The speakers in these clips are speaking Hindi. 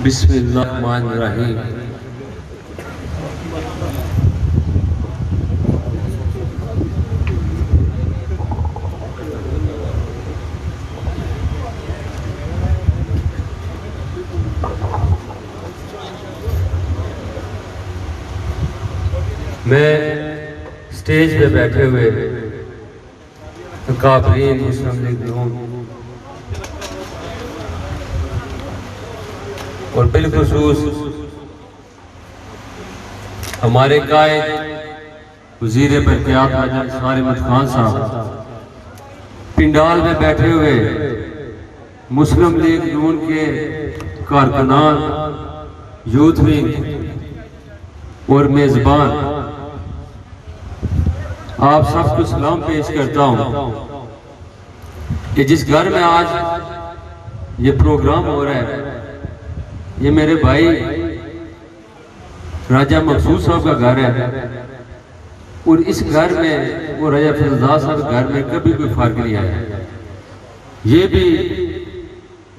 बिस्मिल्लाहिर्रहमानिर्रहीम। मैं स्टेज पे बैठे हुए काफरीन मुस्लिम लीग नून और बिलखुसूस हमारे कायद वज़ीर बरक़ियात हाजी इस्माइल अहमद खान साहब पिंडाल में बैठे हुए मुस्लिम लीग नून के कारकुनान, यूथ विंग और मेज़बान, आप सबको सलाम पेश करता हूँ कि जिस घर में आज ये प्रोग्राम हो रहा है, ये मेरे भाई राजा मकसूद साहब का घर है और इस घर में वो राजा फजलदार साहब के घर में कभी कोई फर्क नहीं आया। ये भी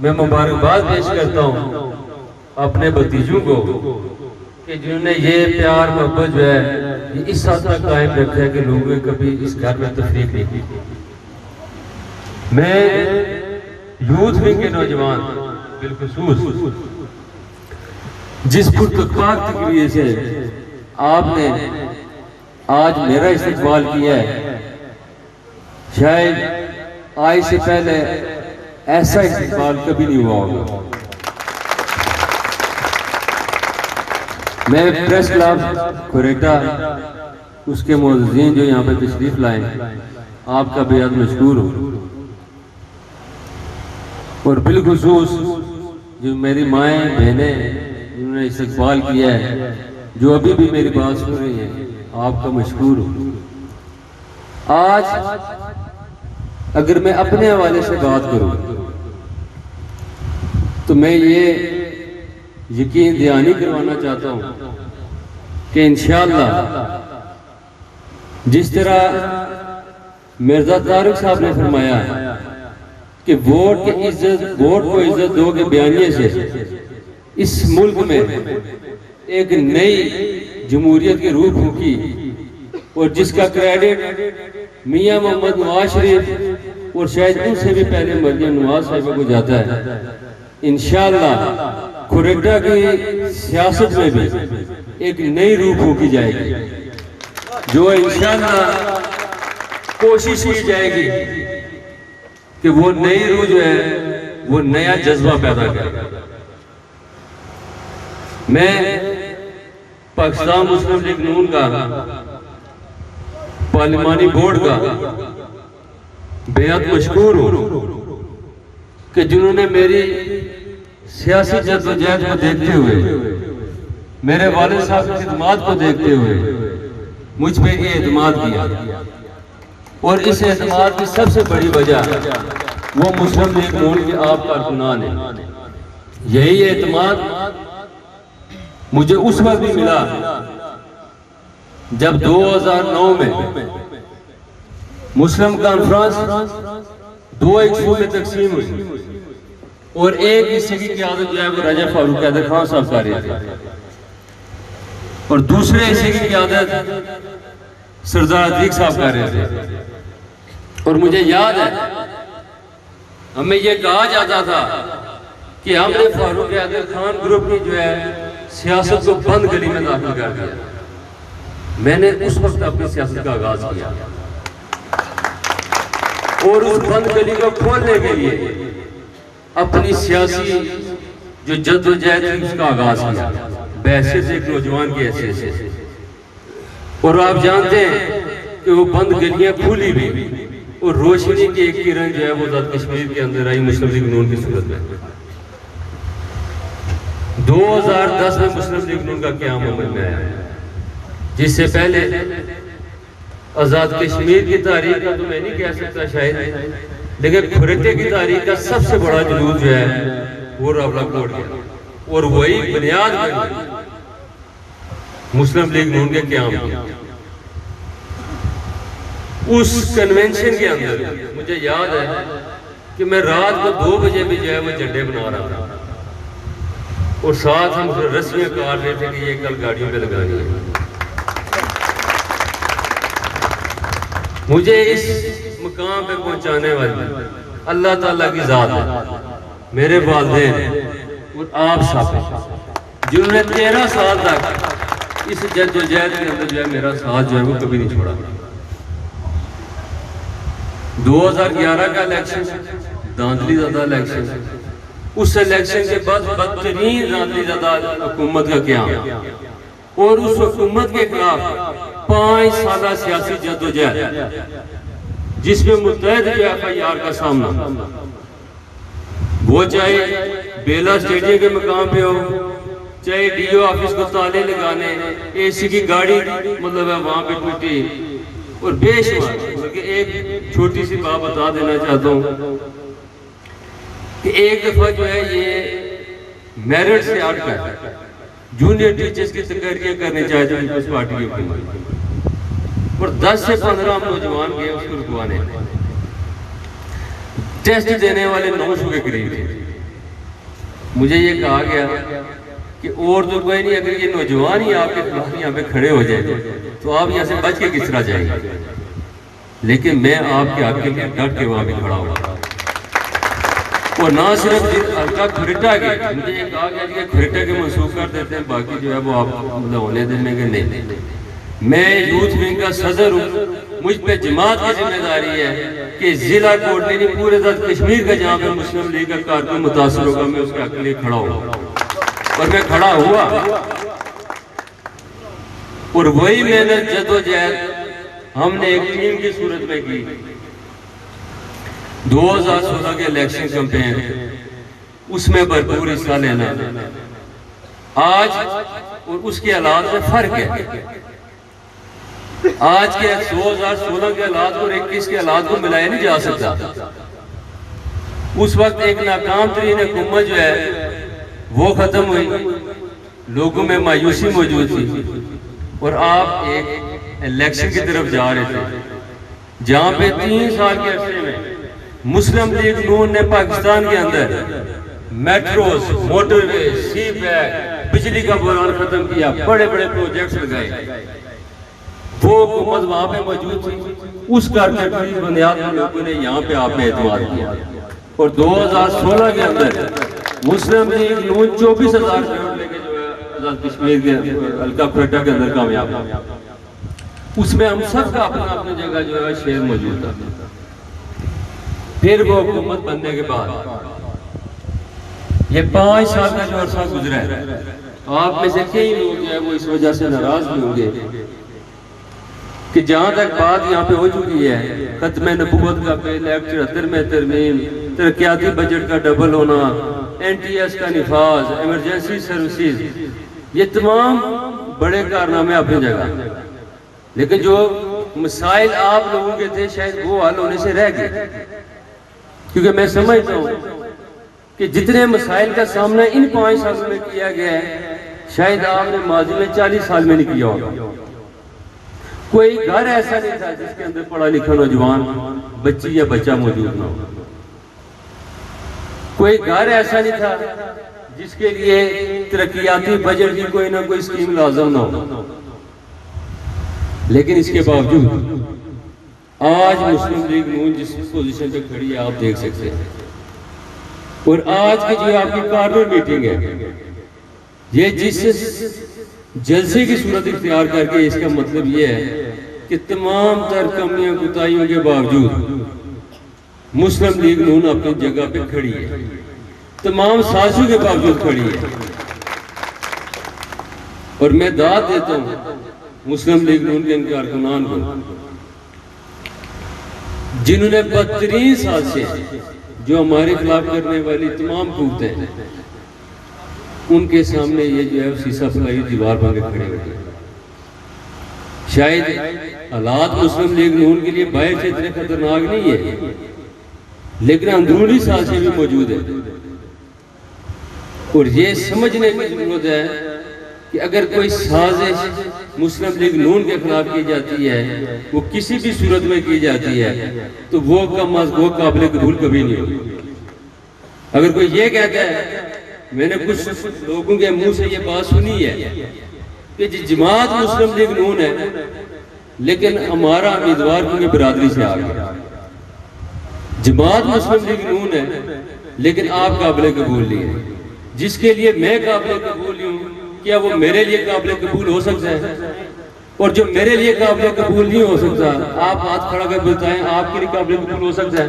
मैं मुबारकबाद पेश करता हूँ अपने भतीजों को कि जिन्होंने ये प्यार मोहब्बत जो है ये इस हद तक कायम रखा है कि लोगों ने कभी इस घर में तफरीक नहीं की। मैं यूथ विंग के नौजवान बिलखुसूस जिस पुरतकाक तकरीर से आपने आज मेरा इस्तकबाल किया है, शायद आज से पहले ऐसा इस्तकबाल कभी नहीं हुआ होगा। मैं प्रेस क्लब खुरेटा उसके मुअज़्ज़िज़ीन जो यहाँ पे तशरीफ लाए, आपका बेहद मशकूर हूँ और बिलखुसूस जो मेरी माएँ बहनें उन्होंने इस्तकबाल किया है, जो अभी भी मेरी बात सुन रही है, आपका मशकूर हूँ। आज अगर मैं अपने हवाले से बात करूँ तो मैं ये यकीन दहानी करवाना चाहता हूँ कि इंशाअल्लाह जिस तरह मिर्जा तारिक साहब ने फरमाया कि वोट को इज्जत दोगे बयानिए से इस मुल्क में एक नई जमहूरियत की रूह फूकी और जिसका क्रेडिट मियां मोहम्मद नवाज शरीफ और शायद उनसे भी पहले मरियम नवाज साहिबा को जाता है। इंशाअल्लाह खुरेटा की सियासत में भी एक नई रूह फूकी जाएगी, जो इंशाअल्लाह कोशिश की जाएगी कि वो नई रूह जो है वो नया जज्बा पैदा करे। मैं पाकिस्तान मुस्लिम लीग नून का पार्लिमानी बोर्ड का बेहद मशकूर हूँ कि जिन्होंने मेरी सियासी जद्दोजहद को देखते हुए, मेरे वालिद साहब की खिदमत को देखते हुए मुझ पे ये एतमाद किया और इस एतमाद की सबसे बड़ी वजह वो मुस्लिम लीग नून के आप कारकुनान है। यही एतमाद मुझे उस वक्त भी मिला जब 2009 में मुस्लिम कॉन्फ्रेंस दो हिस्सों में तकसीम हुई और एक हिस्से की क़यादत जो है वो राजा फारूक हैदर खान साहब कर रहे थे और दूसरे हिस्से की क़यादत सरदार अतीक साहब कर रहे थे। और मुझे याद है हमें ये कहा जाता था कि हमने फारूक हैदर खान ग्रुप की जो है सियासत को बंद गली में दाखिल कर दिया। मैंने उस वक्त अपनी सियासत का आगाज किया और उस बंद गली को खोलने के लिए अपनी सियासी जो जद्दोजहद थी उसका आगाज किया, बहसे एक नौजवान के हैसियत से। और आप जानते हैं कि वो बंद गलियां खुली भी और रोशनी की एक किरण जो है वो आज़ाद कश्मीर के अंदर आई मुस्लिम लीग नून की सूरत में। 2010 में मुस्लिम लीग नून का क़याम अमल में आया, जिससे पहले आज़ाद कश्मीर की तारीख का तो मैं नहीं कह सकता शायद, लेकिन खुरेटे की तारीख का सबसे बड़ा जुलूस जो है वो रावलाकोट गया और वही बुनियाद बनी मुस्लिम लीग नून के क़याम की। उस कन्वेंशन के अंदर मुझे याद है कि मैं रात को 2 बजे भी जो है वो झंडे बना रहा था और साथ हम रस्सियाँ काट रहे थे कि ये कल गाड़ियों पे लगानी है। मुझे इस मुकाम पे पहुंचाने वाली अल्लाह ताला की ज़ात है, मेरे वालिदैन और आप सब जिन्होंने 13 साल तक इस जद्दोजहद के अंदर जो है मेरा साथ जो है वो कभी नहीं छोड़ा। 2011 का इलेक्शन धांधलीज़दा इलेक्शन, उस इलेक्शन के बाद बदतरीन धांधलीज़दा हुकूमत का क्या, और उस हुकूमत के खिलाफ 5 साल सियासी जद्दोजहद जिसमें मुतहद FIR का सामना, वो चाहे बेला स्टेडियम के मकाम पे हो, चाहे DO ऑफिस को ताले लगाने, AC की गाड़ी मतलब है वहां पे टूटी, और बेशुमार। एक छोटी सी बात बता देना चाहता हूँ कि एक दफा जो है ये मेरिट से हटकर जूनियर टीचर्स की तकरीरें करने चाहे थे पीपल्स पार्टी की हुकूमत, और 10 से 15 हम नौजवान गए उसको रुकवाने। टेस्ट देने वाले 900 के करीब थे। मुझे ये कहा गया कि और तो कोई नहीं, अगर ये नौजवान ही आपके खिलाफ यहाँ पे खड़े हो जाए तो आप यहाँ से बच के किस तरह जाएंगे। लेकिन मैं आपके हक के लिए डट के वहाँ पे खड़ा हुआ, और ना सिर्फ हल्का खुरिटा के, मुझे ये कहा गया कि खुरिटा के मंसूख कर देते हैं, बाकी जो है वो आप मतलब होने देने के नहीं। मैं यूथ विंग का सदर हूँ, मुझ पे जमात की जिम्मेदारी है कि जिला कोर्ट नहीं पूरे कश्मीर का जहाँ पे मुस्लिम लीग का कारकुन मुतासर होगा मैं उसके हक के लिए खड़ा हूँ, और मैं खड़ा हुआ। और वही मेहनत जद्दोजहद हमने एक टीम की सूरत में की। 2016 के इलेक्शन कैंपेन, उसमें भरपूर हिस्सा लेना। आज और उसके हालात में फर्क है। आज के 2016 के हालात और 21 के हालात को मिलाया नहीं जा सकता। उस वक्त एक नाकाम तरीन हुकूमत जो है वो खत्म हुई, लोगों में मायूसी मौजूद थी, और आप एक इलेक्शन की तरफ जा रहे थे जहां पे 3 साल के अरसे में मुस्लिम लीग नून ने पाकिस्तान के अंदर मेट्रोज, मोटरवे, सी पैक, बिजली का बुरान खत्म किया, बड़े बड़े प्रोजेक्ट्स लगाए। वो हुकूमत वहां पे मौजूद थी, उस कारकर्दगी की बुनियाद पर लोगों ने यहाँ पे आप पे एतमाद किया, और 2016 के अंदर मुस्लिम लीग नून 24,000 करोड़ लेके जो है आजाद कश्मीर के हल्का खुरिटा के अंदर कामयाब हुआ। उसमें हम सब का अपना अपनी जगह जो है शेयर मौजूद था। फिर वो हुकूमत बनने के बाद ये 5 साल का जो अर्सा गुजरा है, आप में से कई लोग जो है वो इस वजह से नाराज भी होंगे कि जहां तक बात यहाँ पे हो चुकी है, खत्म नबूवत का पहले एक्ट 73 में तरमीम, तरक्याती बजट का डबल होना, NTS का निफाज, इमरजेंसी सर्विसेज, ये तमाम बड़े कारनामे अपनी जगह। लेकिन जो मसाइल आप लोगों के थे शायद वो हल होने से रह गए, क्योंकि मैं समझता हूँ कि जितने मसाइल का सामना इन 5 सालों में किया गया है शायद आपने माजी में 40 साल में नहीं किया होगा। कोई घर ऐसा नहीं था जिसके अंदर पढ़ा लिखा नौजवान बच्ची या बच्चा मौजूद ना हो। कोई घर ऐसा नहीं था जिसके लिए तरक्याती बजट की कोई ना कोई स्कीम लाजम ना हो। लेकिन इसके बावजूद आज मुस्लिम लीग नून जिस पोजीशन पे खड़ी है आप देख सकते हैं, और आज की जो आपकी कॉर्नर मीटिंग है ये जिस जलसे की सूरत इख्तियार करके, इसका मतलब ये है कि तमाम तर कमियों कुताहियों के बावजूद मुस्लिम लीग नून अपनी जगह पे खड़ी है, तमाम साजिशों के बावजूद खड़ी है। और मैं दाद देता हूँ मुस्लिम लीग नून के इन कारकुनान को जिन्होंने बदतरीन साजिशें जो हमारे खिलाफ करने वाली तमाम कुव्वतें उनके सामने ये जो है शीशा फैलाई दीवार बन के खड़े हो गए। शायद हालात मुस्लिम लीग नून के लिए बाहर से इतने खतरनाक नहीं है, लेकिन अंदरूनी साजिशें भी मौजूद है। और ये समझने की जरूरत है कि अगर कोई साजिश मुस्लिम लीग नून के खिलाफ की जाती है, वो किसी भी सूरत में की जाती है, तो वो काबिल कबूल कभी नहीं होगी। अगर कोई ये कहता है मैंने कुछ लोगों के मुंह से ये बात सुनी है कि जमात मुस्लिम लीग नून है, लेकिन हमारा उम्मीदवार क्योंकि बिरादरी से आ गया। जमात मुस्लिम लीग नून है, लेकिन आप काबिल कबूल नहीं है। जिसके लिए मैं काबिल कबूल नहीं हूँ, क्या वो मेरे लिए काबिल कबूल हो सकता है? और जो मेरे लिए काबिल कबूल नहीं हो सकता, आप हाथ खड़ा कर बताएं आपके लिए काबिल कबूल हो सकता है?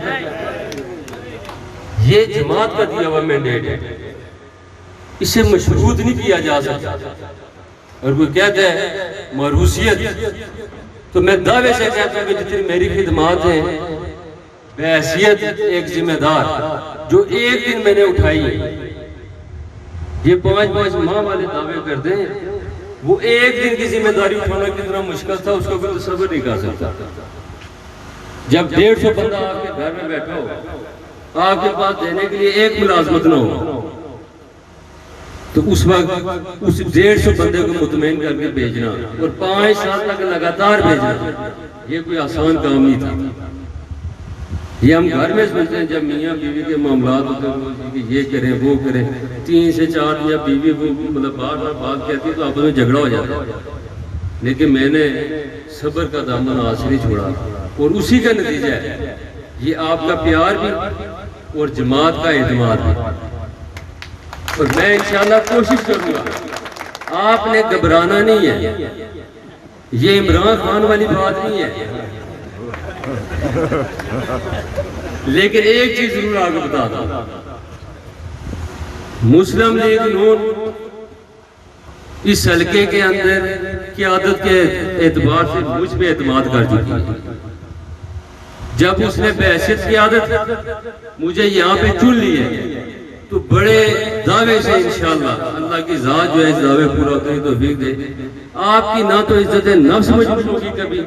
ये जमात का दिया हुआ मैंडेट है, इसे मशरूत नहीं किया जा सकता। और कोई कहता है मरूसियत, तो मैं दावे से कहता हूँ कि जितनी मेरी खिदमात हैं बहैसियत एक जिम्मेदार, जो एक दिन मैंने उठाई, ये 5-5 माह वाले दावे करते हैं, वो एक दिन की जिम्मेदारी उठाना कितना मुश्किल था उसको भी तसव्वुर नहीं कर सकता। जब 150 बंदा आपके घर में बैठा हो, आपके पास देने के लिए एक मुलाजमत न हो, तो उस वक्त उस 150 बंदे को मुतमईन करके भेजना और 5 साल तक लगातार भेजना, ये कोई आसान काम नहीं था। ये हम घर में सुनते हैं जब मियाँ बीवी के मामला होते हैं कि ये करें वो करें, 3 से 4 या बीवी वो मतलब बार बात कहती है तो आपस में झगड़ा हो जाता है। लेकिन मैंने सब्र का दामन हाथ से नहीं छोड़ा, और उसी का नतीजा है ये आपका प्यार भी और जमात का एतमाद भी। और मैं इंशाल्लाह कोशिश करूंगा, आपने घबराना नहीं है, ये इमरान खान वाली बात नहीं है। लेकिन एक चीज जरूर आपको बता दूं, मुस्लिम लीग नून इस हल्के के अंदर क़यादत के एतबार से मुझ पे एतमाद कर चुकी है। जब उसने बहैसियत क़यादत मुझे यहाँ पे चुन लिया तो बड़े दावे से इंशाअल्लाह अल्लाह की ज़ात जो है इस दावे पूरा होते हैं तो तौफीक दे। आपकी ना तो इज्जत नफ्स मजबूत होगी कभी,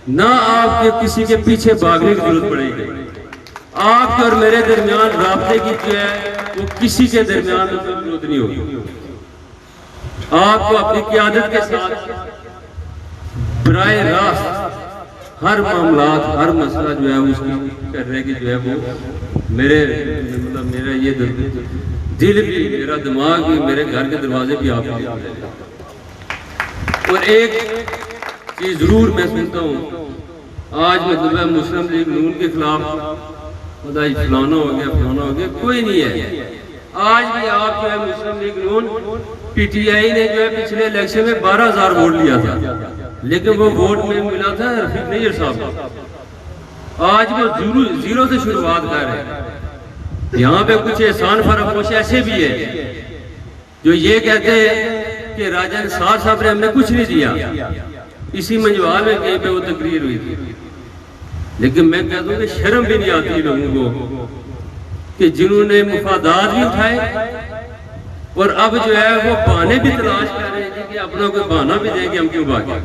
ना आपके किसी के पीछे भागने की जरूरत पड़ेगी। आपके और मेरे दरमियान राब्ते की जो है वो किसी के दरमियान जरूरत नहीं होगी। आपको अपनी क़यादत के साथ बराह रास्त हर मामलात हर मसला जो है उसकी करने की जो है वो मेरे मतलब मेरा ये दिल भी मेरा दिमाग भी मेरे घर के दरवाजे भी आप। और एक चीज जरूर मैं सुनता हूँ, आज मतलब मुस्लिम लीग नून के खिलाफ फलाना हो गया कोई नहीं है। आज भी आप जो है मुस्लिम लीग नून पीटीआई ने जो है पिछले इलेक्शन में 12,000 वोट लिया था, लेकिन वो वोट में मिला था रफीक नैयर साहब। आज वो जीरो से शुरुआत कर रहे हैं। यहाँ पे कुछ एहसान फरामोश ऐसे भी है जो ये कहते हैं कि राजा निसार साहब ने हमने कुछ नहीं दिया। इसी मंजवाल में कहीं पे वो तकरीर हुई थी, लेकिन मैं कहता हूँ कि शर्म भी नहीं आती लोगों को कि जिन्होंने मुफादात भी उठाए और अब जो है वो बहाने भी तलाश कर रहे हैं कि अपना कोई बहाना भी देंगे हम क्यों भागे।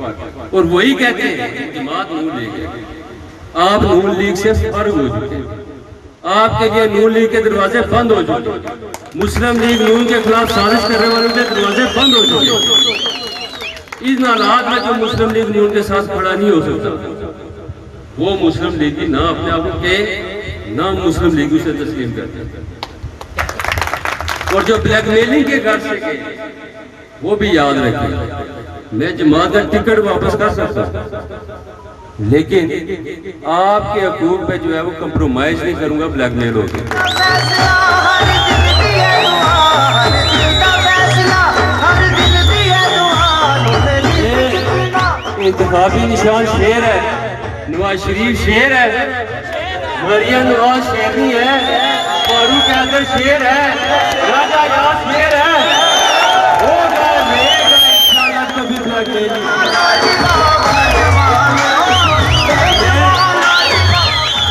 और वही कहते हैं जमात नून लीग है, आप नून लीग से फर्क हो चुके हैं, आपके लिए नून लीग के दरवाजे बंद हो चुके हैं, मुस्लिम लीग नून के खिलाफ साजिश करने वालों के दरवाजे बंद हो चुके हैं। इन हालात में जो मुस्लिम लीग नून के साथ खड़ा नहीं हो सकता वो मुस्लिम लीग की ना अपने आप के ना मुस्लिम लीग से तस्लीम करते। और जो ब्लैकमेलिंग के घर से गए वो भी याद रखें, मैं जमात का टिकट वापस कर सकता हूं, लेकिन आपके हकूक पे जो है वो कंप्रोमाइज नहीं करूंगा ब्लैकमेल होकर। इंतखाबी निशान शेर है, नवाज शरीफ शेर है, मरियम नवाज शेरनी है, फारूक हैदर शेर है, राजा याद शेर है।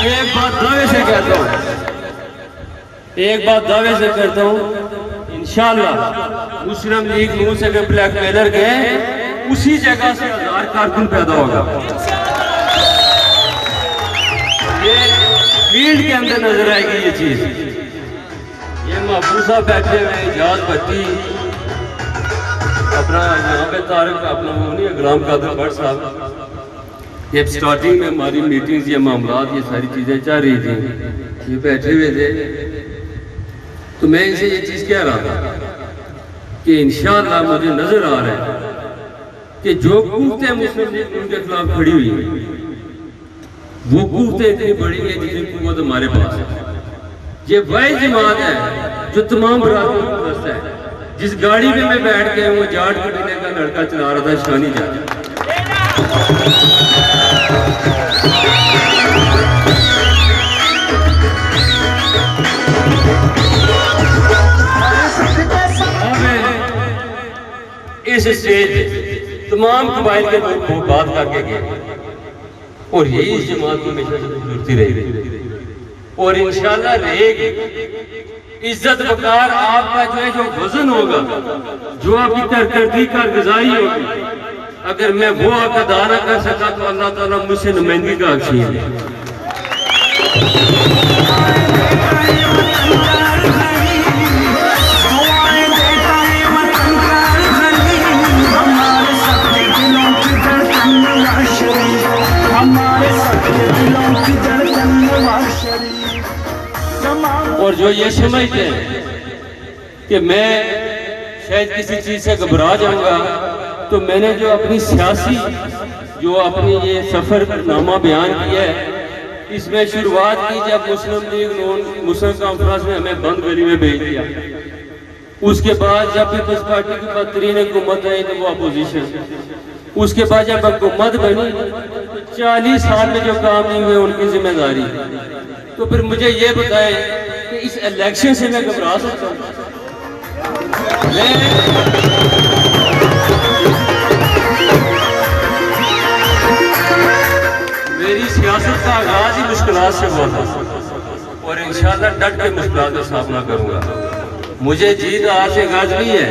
एक बात दावे से कहता हूँ, एक बात दावे से कहता हूँ, इंशाअल्लाह मुस्लिम लीग नून से अगर ब्लैकमेलर गए उसी जगह से 1000 कारकुन पैदा होगा। ये फील्ड के अंदर नजर आएगी ये चीज। ये महबूसा बैठे हुए इजाज भट्टी अपना यहाँ पे तारक अपना वो नहीं गुलाम कादिर भट्ट साहब, ये स्टार्टिंग में हमारी मीटिंग्स ये मामलात ये सारी चीजें चल रही थी, ये बैठे हुए थे। तो मैं इसे ये चीज कह रहा था कि इंशाअल्लाह मुझे नजर आ रहा है कि जो कुव्वतें मुस्लिम लीग उनके खिलाफ खड़ी हुई है, वो कुव्वतें इतनी बड़ी है जितनी कुव्वत हमारे पास है। ये वही जमात है जो तमाम बरादरों को बसता है। जिस गाड़ी में मैं बैठ गया वो जाट कबीले का लड़का चला रहा था, शानी जाट। इस स्टेज तमाम कबाइल के लोग को बात करके गए और यही इस जमात को हमेशा से जुड़ती रही और इंशाल्लाह रहेगी। इज्जत वकार आपका जो है, जो वजन होगा, जो आपकी तरक्की कारगुजारी होगी, अगर मैं वो आपका अदा न कर सका तो अल्लाह ताला मुझसे नुमाइंदगी का हक छीन ले। और जो ये समझते हैं कि मैं शायद किसी चीज से घबरा जाऊंगा, तो मैंने जो अपनी सियासी जो अपनी ये सफरनामा बयान किया है, इसमें शुरुआत की जब मुस्लिम लीग मुस्लिम कॉन्फ्रेंस ने हमें बंद गली में भेज दिया। उसके बाद जब पीपल्स पार्टी की बदतरीन हुकूमत आई तो वो अपोजिशन। उसके बाद जब हुकूमत बनी तो 40 साल में जो काम नहीं हुए उनकी जिम्मेदारी। तो फिर मुझे ये बताए कि इस इलेक्शन से मैं घबरा सकता हूँ? मेरी सियासत का आगाज ही मुश्किलात से हुआ था और इंशाल्लाह डट के मुश्किलात का सामना करूंगा। मुझे जीत आज से गाज नहीं है।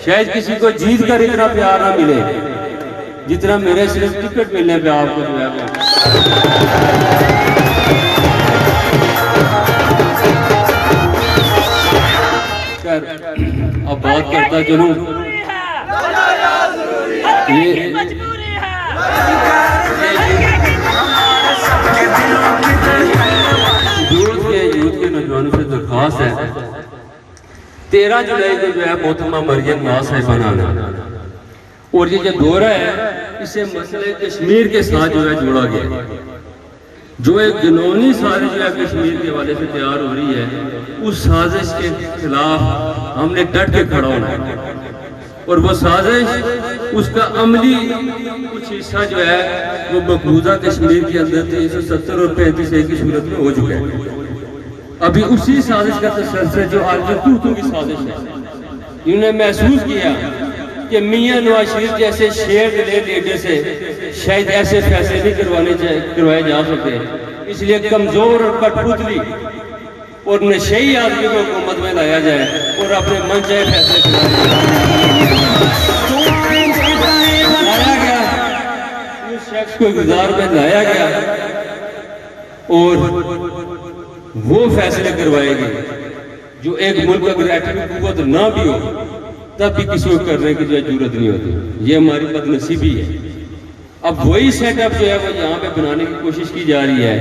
शायद किसी को जीत कर इतना प्यार ना मिले जितना मेरे सिर्फ टिकट मिलने पे आपको जो है। अब बात करता चलूं, यूथ के नौजवानों से दरख्वास्त है, 13 जुलाई को जो है मोहतरमा मरियम नवाज साहिबा आना और ये जो दौरा है इसे मसले कश्मीर के साथ जो है जोड़ा गया। जो एक जुनूनी साजिश जो है कश्मीर के हवाले से तैयार हो रही है, उस साजिश के खिलाफ हमने डट के खड़ा होना है और वो साजिश उसका अमली कुछ हिस्सा जो है वो मकबूजा कश्मीर के अंदर 370 और 35A की सूरत में हो चुका है। अभी उसी साजिश का तसल्सल जो आज तू की साजिश है, इन्होंने महसूस किया कि मियां नवाज शरीफ जैसे शेर दिले लीडर से शायद ऐसे फैसले नहीं करवाए जा सकते, इसलिए कमजोर और कठपुतली और नशेई आदमी को हुकूमत में लाया जाए और अपने मन चाहे फैसले लाया गया। उस शख्स को इक़्तिदार में लाया गया और वो फैसले करवाएंगे जो एक मुल्क अगर एटमी कुव्वत ना भी हो तब भी किसी को करने की जो जरूरत नहीं होती। ये हमारी बदनसीबी है। अब वही सेटअप जो है वो यहाँ पे बनाने की कोशिश की जा रही है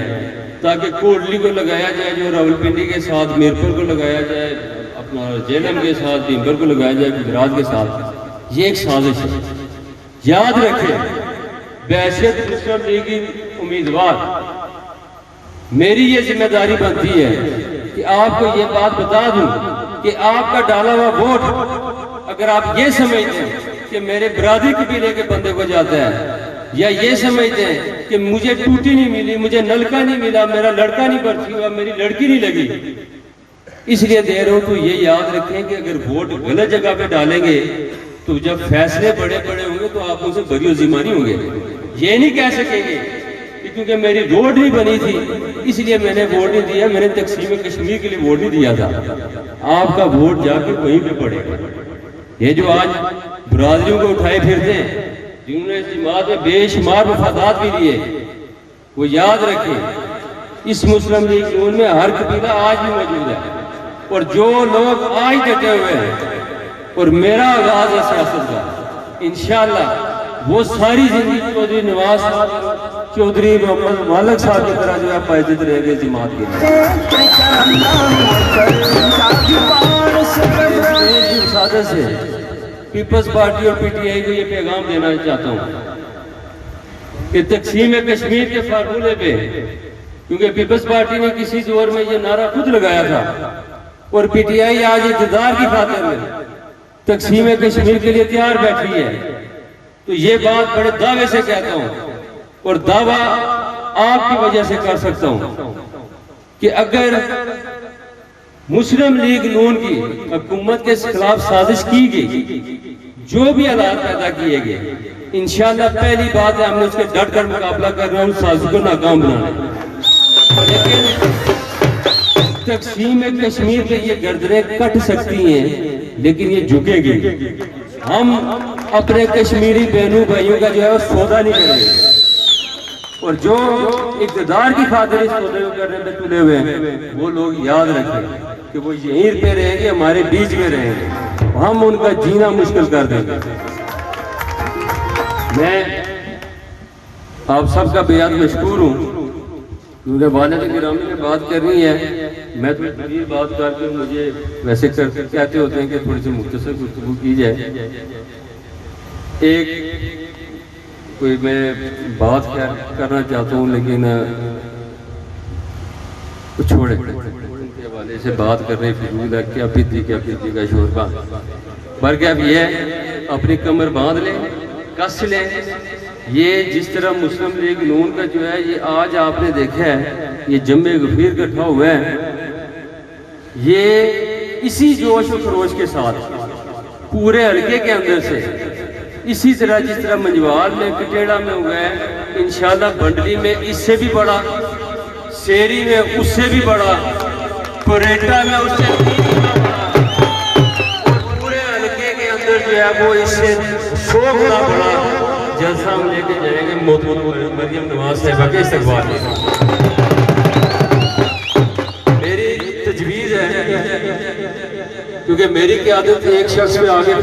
ताकि कोटली को लगाया जाए, जो रावलपिंडी के साथ मीरपुर को लगाया जाए, अपना जेलम के साथ भीमपुर को लगाया जाए, गुजरात के साथ। ये एक साजिश है। याद रखें, बहैसियत मुस्लिम लीग की उम्मीदवार मेरी ये जिम्मेदारी बनती है कि आपको ये बात बता दूं कि आपका डाला हुआ वोट अगर आप ये समझते हैं कि मेरे बरादरी कबीले के बंदे को जाता है, या ये समझते हैं कि मुझे टूटी नहीं मिली, मुझे नलका नहीं मिला, मेरा लड़का नहीं भर्ती हुआ, मेरी लड़की नहीं लगी, इसलिए दे रहा हूं, तो ये याद रखें कि अगर वोट गलत जगह पे डालेंगे तो जब फैसले बड़े बड़े होंगे तो आप उनसे बरी जिम्मेदारी होंगे। ये नहीं कह सकेंगे कि क्योंकि मेरी रोड नहीं बनी थी इसलिए मैंने वोट नहीं दिया, मैंने तकसीम कश्मीर के लिए वोट नहीं दिया था। आपका वोट जाके वहीं पे पड़ेगा। ये जो आज बरादरियों को उठाए फिरते हैं, जिन्होंने इस जमात में बेशुमार मफादात भी लिए, वो याद रखें इस मुस्लिम लीग नून में हर कबीला आज भी मौजूद है और जो लोग आज डटे हुए हैं और मेरा आगाज है सियासत का, इंशाअल्लाह वो सारी जिंदगी चौधरी नवाज साहब, चौधरी मोहम्मद मालिक साहब की तरह जो है पायदत रहेंगे जमात के। पीपल्स पार्टी और पीटीआई को ये पैगाम देना चाहता हूँ कि तकसीम कश्मीर के फार्मूले पे, क्योंकि पीपल्स पार्टी ने किसी दौर में ये नारा खुद लगाया था और पीटीआई आज इक़्तिदार की खातिर में तकसीम कश्मीर के लिए तैयार बैठी है, तो ये बात बड़े दावे से कहता हूँ और दावा आपकी वजह से कर सकता हूँ कि अगर मुस्लिम लीग नून की हुकूमत के खिलाफ साजिश की गई, जो भी हालात पैदा किए गए, इंशाअल्लाह पहली बात है हमने उसके डट कर मुकाबला करना और साजिश को नाकाम बनाना। लेकिन तकसीम कश्मीर के ये गर्दनें कट सकती हैं लेकिन ये झुकेगी। हम अपने कश्मीरी बहनों भाइयों का जो है वो सौदा नहीं करेंगे और जो इक़्तिदार की खातिर इस सौदे को करने में तुले हुए हैं वो लोग याद रखें कि वो यहीं पे रहेंगे, हमारे बीच में रहेंगे, हम उनका जीना मुश्किल कर देंगे। मैं आप सबका बेहद मशकूर हूँ क्योंकि वालिद गिरामी ने बात करनी है। मैं तो तवील बात करके मुझे वैसे कहते होते हैं कि थोड़ी सी मुख्तसर गुफ्तगू की जाए। एक कोई मैं बात करना चाहता हूँ लेकिन छोड़े के हवाले से बात करने फिजूल है। क्या पीती का शोरबा, बल्कि अब ये अपनी कमर बांध लें, कस लें। ये जिस तरह मुस्लिम लीग नून का जो है ये आज आपने देखा है ये जम्मे गफीर इकट्ठा हुआ है, ये इसी जोश और खरोश के साथ पूरे हल्के के अंदर से इसी तरह जिस तरह मंजवाल में कटेड़ा में हुआ है, इंशाल्लाह बंडली में इससे भी बड़ा, शेरी में उससे भी बड़ा, परेटा में उससे भी बड़ा, पूरे हल्के के अंदर जो है वो इससे 100 गुना बड़ा जलसा हम लेके जाएंगे मरियम नवाज साहिबा के इस्तकबाल में। मेरी तजवीज़ है क्योंकि मेरी क़यादत एक शख्स पे आगे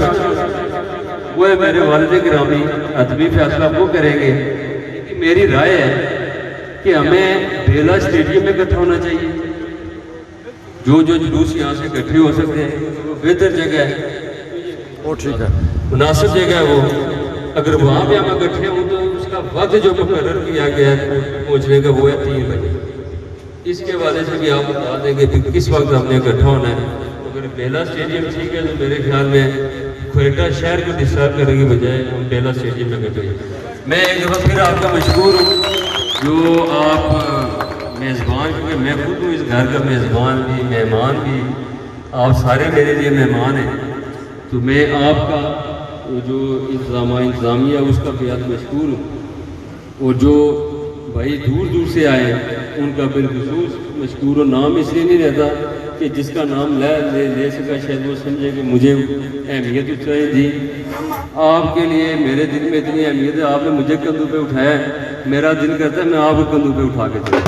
वो है मेरे वालिद गिरामी, अदबी फैसला वो करेंगे कि मेरी राय है कि हमें बेला स्टेडियम में इकट्ठा होना चाहिए। जो जुलूस यहाँ से इकट्ठे हो सकते हैं वो बेहतर जगह है, वो ठीक है, मुनासिब जगह है वो। अगर वहाँ पे हम इकट्ठे हों तो उसका वक्त जो मुकर्रर किया गया है पहुँचने का वो है 3 बजे। इसके हवाले से भी आप बता देंगे कि किस वक्त हमने इकट्ठा होना है। अगर बेला स्टेडियम ठीक है तो मेरे ख्याल में क्वेटा शहर को डिस्टर्ब करने की बजाय हम बेला स्टेडियम में इकट्ठे हैं। मैं एक दफ़ा फिर आपका मशहूर हूँ जो आप मेज़बान, क्योंकि मैं खुद हूँ इस घर का मेज़बान भी, मेहमान भी, आप सारे मेरे लिए मेहमान हैं, तो मैं आपका जो इंतज़ामिया उसका बेहद मशहूर हूँ। और जो भाई दूर दूर से आए उनका बिलखुसूस मशहूर, और नाम इसलिए नहीं रहता कि जिसका नाम ले सका शायद वो समझे कि मुझे अहमियत उठाई दी। आपके लिए मेरे दिल में इतनी अहमियत है, आपने मुझे कंधों पे उठाया है, मेरा दिल करता है मैं आपको कंधों पे उठा के चलूं।